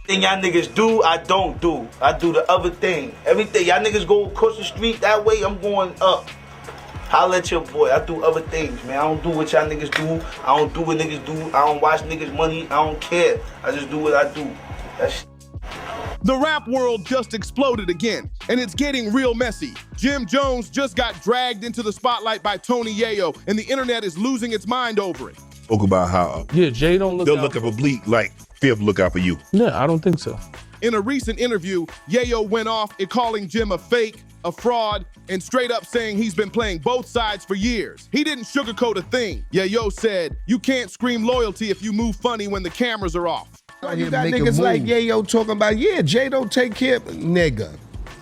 Thing y'all niggas do, I don't do. I do the other thing. Everything. Y'all niggas go across the street that way, I'm going up. Holla at your boy. I do other things, man. I don't do what y'all niggas do. I don't do what niggas do. I don't watch niggas' money. I don't care. I just do what I do. That's The rap world just exploded again, and it's getting real messy. Jim Jones just got dragged into the spotlight by Tony Yayo, and the internet is losing its mind over it. Spoke about how Jay don't look they'll out. look up a bleak like Fifth look out for you. Yeah, I don't think so. In a recent interview, Yayo went off at calling Jim a fake, a fraud, and straight up saying he's been playing both sides for years. He didn't sugarcoat a thing. Yayo said, "You can't scream loyalty if you move funny when the cameras are off." You got niggas like Yayo talking about, yeah, Jay don't take care of nigga.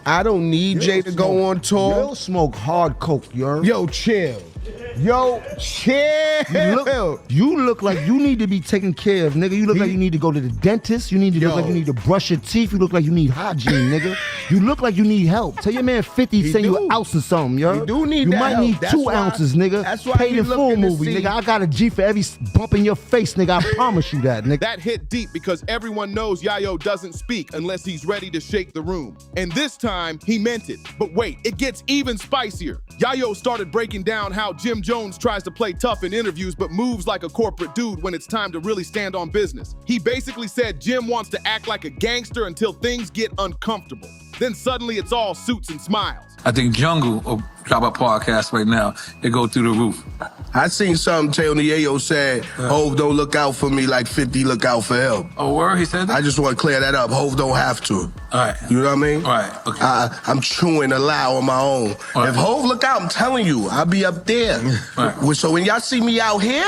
I don't need Jay to go on tour. Yo smoke hard coke, Yo, chill. Yo, chill. You look like you need to be taken care of, nigga. You look like you need to go to the dentist. You need to look like you need to brush your teeth. You look like you need hygiene, nigga. You look like you need help. Tell your man 50 send you an ounce or something, yo. You do need You that might help. need That's 2 why- ounces, nigga. that's why Paid you in full looking to movie, see- nigga. I got a G for every bump in your face, nigga. I promise you that, nigga. That hit deep because everyone knows Yayo doesn't speak unless he's ready to shake the room. And this time, he meant it. But wait, it gets even spicier. Yayo started breaking down how Jim Jones tries to play tough in interviews but moves like a corporate dude when it's time to really stand on business. He basically said Jim wants to act like a gangster until things get uncomfortable. Then suddenly it's all suits and smiles. I think Jungle will drop a podcast right now. It go through the roof. I seen something Tony Yayo said, Hov don't look out for me like 50 look out for him. Oh, word? He said that? I just want to clear that up. Hov don't have to. All right. You know what I mean? All right, okay. I'm chewing a lie on my own. All right. If Hov look out, I'm telling you, I'll be up there. All right. So when y'all see me out here,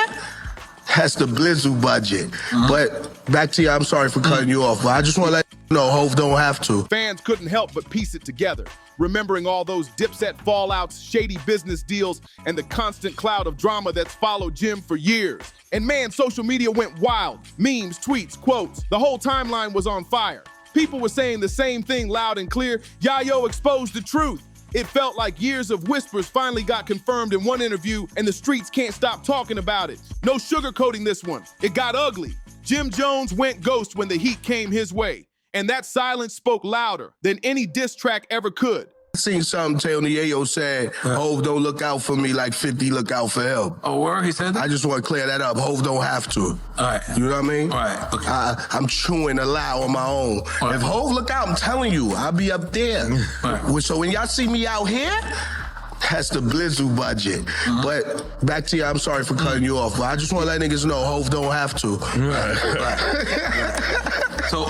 that's the Blizzle budget. But back to you, I'm sorry for cutting you off, but I just want to let you know, Hov don't have to. Fans couldn't help but piece it together, remembering all those Dipset fallouts, shady business deals, and the constant cloud of drama that's followed Jim for years. And man, social media went wild. Memes, tweets, quotes, the whole timeline was on fire. People were saying the same thing loud and clear. Yayo exposed the truth. It felt like years of whispers finally got confirmed in one interview, and the streets can't stop talking about it. No sugarcoating this one. It got ugly. Jim Jones went ghost when the heat came his way, and that silence spoke louder than any diss track ever could. I seen something Tony Yayo said, Hov don't look out for me like 50 look out for him. Oh, word? He said that? I just want to clear that up. Hov don't have to. All right. You know what I mean? All right, okay. I'm chewing a lie on my own. All right. If Hov look out, I'm telling you, I'll be up there. All right. So when y'all see me out here, that's the Blizzle budget. But back to you, I'm sorry for cutting you off, but I just want to let niggas know Hov don't have to. So,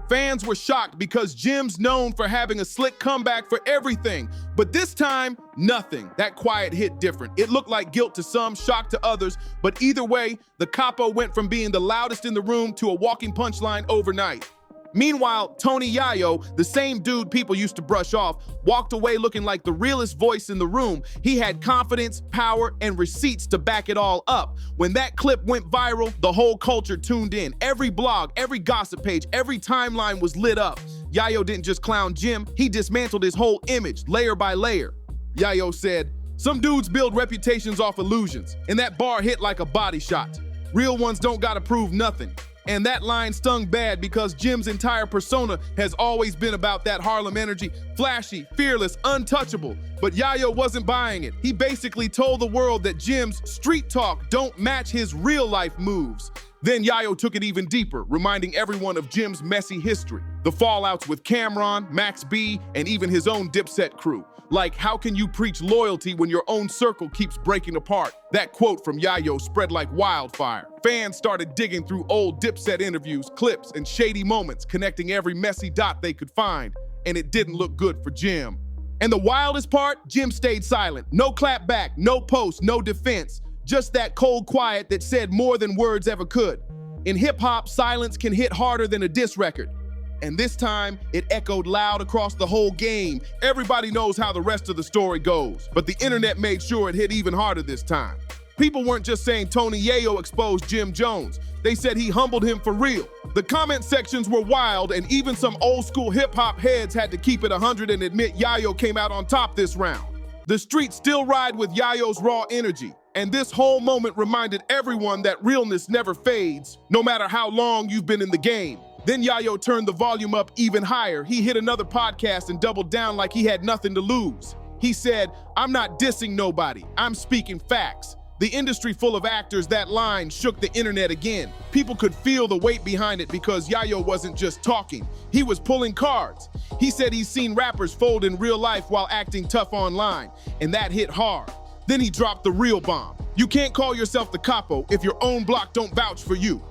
Fans were shocked because Jim's known for having a slick comeback for everything. But this time, nothing. That quiet hit different. It looked like guilt to some, shock to others. But either way, the capo went from being the loudest in the room to a walking punchline overnight. Meanwhile, Tony Yayo, the same dude people used to brush off, walked away looking like the realest voice in the room. He had confidence, power, and receipts to back it all up. When that clip went viral, the whole culture tuned in. Every blog, every gossip page, every timeline was lit up. Yayo didn't just clown Jim, he dismantled his whole image, layer by layer. Yayo said, "Some dudes build reputations off illusions, and that bar hit like a body shot. Real ones don't gotta prove nothing." And that line stung bad because Jim's entire persona has always been about that Harlem energy, flashy, fearless, untouchable. But Yayo wasn't buying it. He basically told the world that Jim's street talk don't match his real life moves. Then Yayo took it even deeper, reminding everyone of Jim's messy history. The fallouts with Cameron, Max B, and even his own Dipset crew. Like, how can you preach loyalty when your own circle keeps breaking apart? That quote from Yayo spread like wildfire. Fans started digging through old Dipset interviews, clips, and shady moments, connecting every messy dot they could find. And it didn't look good for Jim. And the wildest part, Jim stayed silent. No clap back, no post, no defense. Just that cold quiet that said more than words ever could. In hip-hop, silence can hit harder than a diss record. And this time, it echoed loud across the whole game. Everybody knows how the rest of the story goes, but the internet made sure it hit even harder this time. People weren't just saying Tony Yayo exposed Jim Jones. They said he humbled him for real. The comment sections were wild, and even some old school hip-hop heads had to keep it 100 and admit Yayo came out on top this round. The streets still ride with Yayo's raw energy. And this whole moment reminded everyone that realness never fades, no matter how long you've been in the game. Then Yayo turned the volume up even higher. He hit another podcast and doubled down like he had nothing to lose. He said, "I'm not dissing nobody. I'm speaking facts." The industry full of actors, that line shook the internet again. People could feel the weight behind it because Yayo wasn't just talking. He was pulling cards. He said he's seen rappers fold in real life while acting tough online, and that hit hard. Then he dropped the real bomb. "You can't call yourself the capo if your own block don't vouch for you."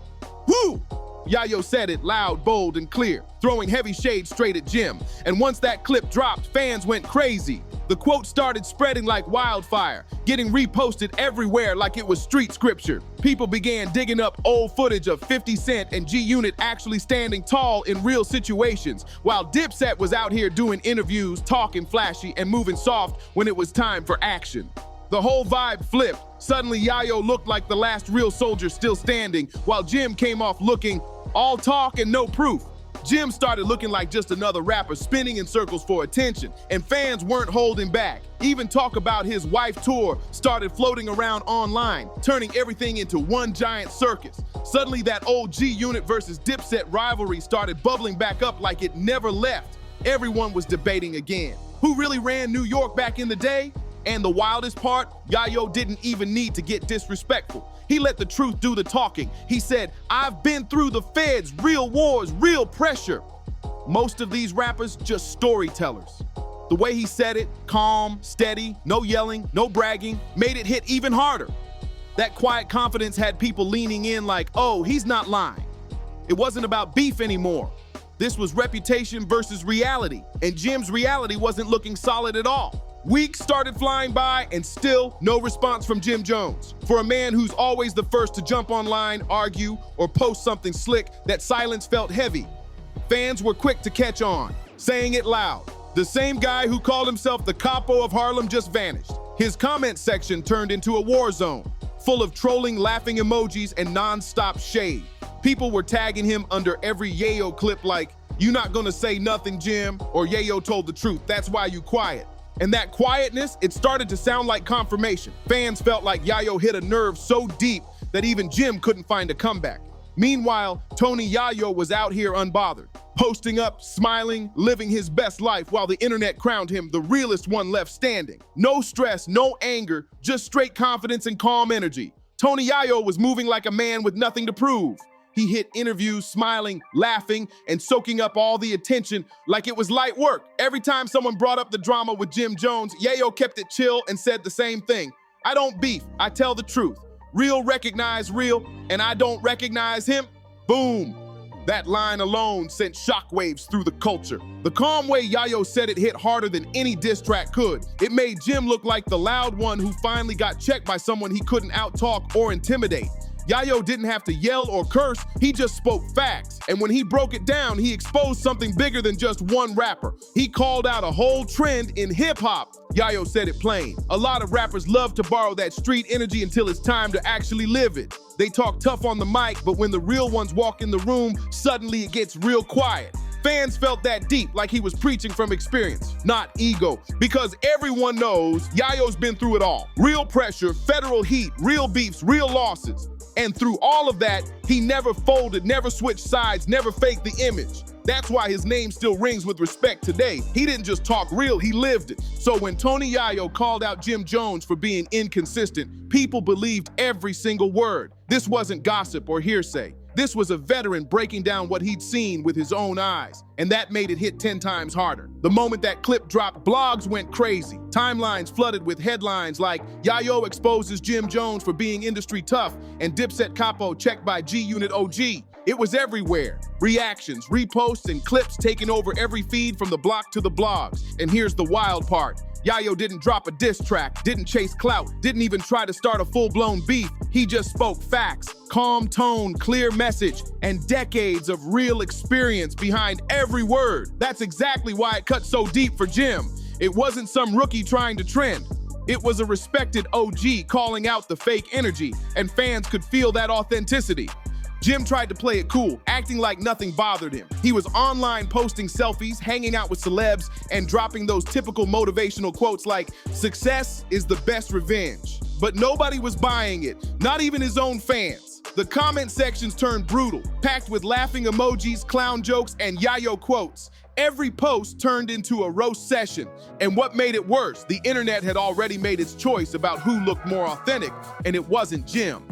Woo! Yayo said it loud, bold, and clear, throwing heavy shade straight at Jim. And once that clip dropped, fans went crazy. The quote started spreading like wildfire, getting reposted everywhere like it was street scripture. People began digging up old footage of 50 Cent and G-Unit actually standing tall in real situations, while Dipset was out here doing interviews, talking flashy, and moving soft when it was time for action. The whole vibe flipped. Suddenly, Yayo looked like the last real soldier still standing, while Jim came off looking all talk and no proof. Jim started looking like just another rapper spinning in circles for attention, and fans weren't holding back. Even talk about his wife tour started floating around online, turning everything into one giant circus. Suddenly, that old G-Unit versus Dipset rivalry started bubbling back up like it never left. Everyone was debating again. Who really ran New York back in the day? And the wildest part, Yayo didn't even need to get disrespectful. He let the truth do the talking. He said, "I've been through the feds, real wars, real pressure." Most of these rappers, just storytellers. The way he said it, calm, steady, no yelling, no bragging, made it hit even harder. That quiet confidence had people leaning in like, oh, he's not lying. It wasn't about beef anymore. This was reputation versus reality, and Jim's reality wasn't looking solid at all. Weeks started flying by and still no response from Jim Jones. For a man who's always the first to jump online, argue, or post something slick, that silence felt heavy. Fans were quick to catch on, saying it loud. The same guy who called himself the capo of Harlem just vanished. His comment section turned into a war zone, full of trolling, laughing emojis, and non-stop shade. People were tagging him under every Yayo clip like, "You not gonna say nothing, Jim," or "Yayo told the truth, that's why you quiet." And that quietness, it started to sound like confirmation. Fans felt like Yayo hit a nerve so deep that even Jim couldn't find a comeback. Meanwhile, Tony Yayo was out here unbothered, posting up, smiling, living his best life while the internet crowned him the realest one left standing. No stress, no anger, just straight confidence and calm energy. Tony Yayo was moving like a man with nothing to prove. He hit interviews smiling, laughing, and soaking up all the attention like it was light work. Every time someone brought up the drama with Jim Jones, Yayo kept it chill and said the same thing. "I don't beef, I tell the truth. Real recognize real, and I don't recognize him." Boom. That line alone sent shockwaves through the culture. The calm way Yayo said it hit harder than any diss track could. It made Jim look like the loud one who finally got checked by someone he couldn't out-talk or intimidate. Yayo didn't have to yell or curse, he just spoke facts. And when he broke it down, he exposed something bigger than just one rapper. He called out a whole trend in hip-hop. Yayo said it plain. A lot of rappers love to borrow that street energy until it's time to actually live it. They talk tough on the mic, but when the real ones walk in the room, suddenly it gets real quiet. Fans felt that deep, like he was preaching from experience, not ego. Because everyone knows Yayo's been through it all. Real pressure, federal heat, real beefs, real losses. And through all of that, he never folded, never switched sides, never faked the image. That's why his name still rings with respect today. He didn't just talk real, he lived it. So when Tony Yayo called out Jim Jones for being inconsistent, people believed every single word. This wasn't gossip or hearsay. This was a veteran breaking down what he'd seen with his own eyes, and that made it hit 10 times harder. The moment that clip dropped, blogs went crazy. Timelines flooded with headlines like, "Yayo exposes Jim Jones for being industry tough," and "Dipset Capo checked by G-Unit OG." It was everywhere. Reactions, reposts, and clips taking over every feed from the block to the blogs. And here's the wild part. Yayo didn't drop a diss track, didn't chase clout, didn't even try to start a full-blown beef. He just spoke facts, calm tone, clear message, and decades of real experience behind every word. That's exactly why it cut so deep for Jim. It wasn't some rookie trying to trend. It was a respected OG calling out the fake energy, and fans could feel that authenticity. Jim tried to play it cool, acting like nothing bothered him. He was online posting selfies, hanging out with celebs, and dropping those typical motivational quotes like, "Success is the best revenge." But nobody was buying it, not even his own fans. pause. The comment sections turned brutal, packed with laughing emojis, clown jokes, and Yayo quotes. Every post turned into a roast session. And what made it worse, the internet had already made its choice about who looked more authentic, and it wasn't Jim.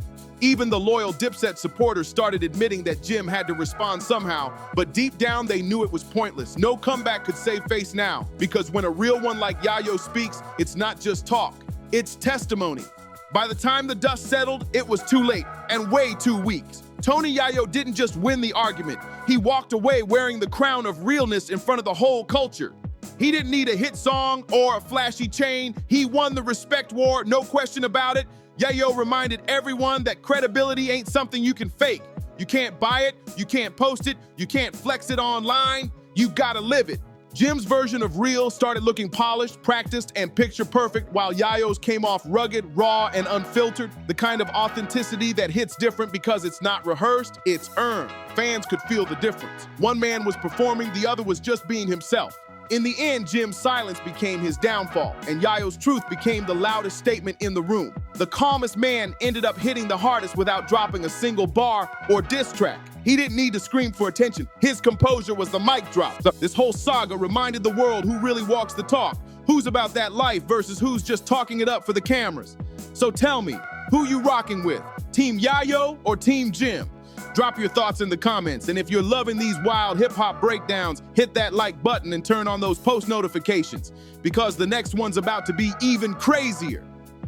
Even the loyal Dipset supporters started admitting that Jim had to respond somehow, but deep down they knew it was pointless. No comeback could save face now, because when a real one like Yayo speaks, it's not just talk, it's testimony. By the time the dust settled, it was too late, and way too weak. Tony Yayo didn't just win the argument, he walked away wearing the crown of realness in front of the whole culture. He didn't need a hit song or a flashy chain, he won the respect war, no question about it. Yayo reminded everyone that credibility ain't something you can fake. You can't buy it, you can't post it, you can't flex it online, you gotta live it. Jim's version of real started looking polished, practiced, and picture perfect, while Yayo's came off rugged, raw, and unfiltered, the kind of authenticity that hits different because it's not rehearsed, it's earned. Fans could feel the difference. One man was performing, the other was just being himself. In the end, Jim's silence became his downfall, and Yayo's truth became the loudest statement in the room. The calmest man ended up hitting the hardest without dropping a single bar or diss track. He didn't need to scream for attention. His composure was the mic drop. This whole saga reminded the world who really walks the talk, who's about that life versus who's just talking it up for the cameras. So tell me, who you rocking with? Team Yayo or Team Jim? Drop your thoughts in the comments, and if you're loving these wild hip-hop breakdowns, hit that like button and turn on those post notifications, because the next one's about to be even crazier.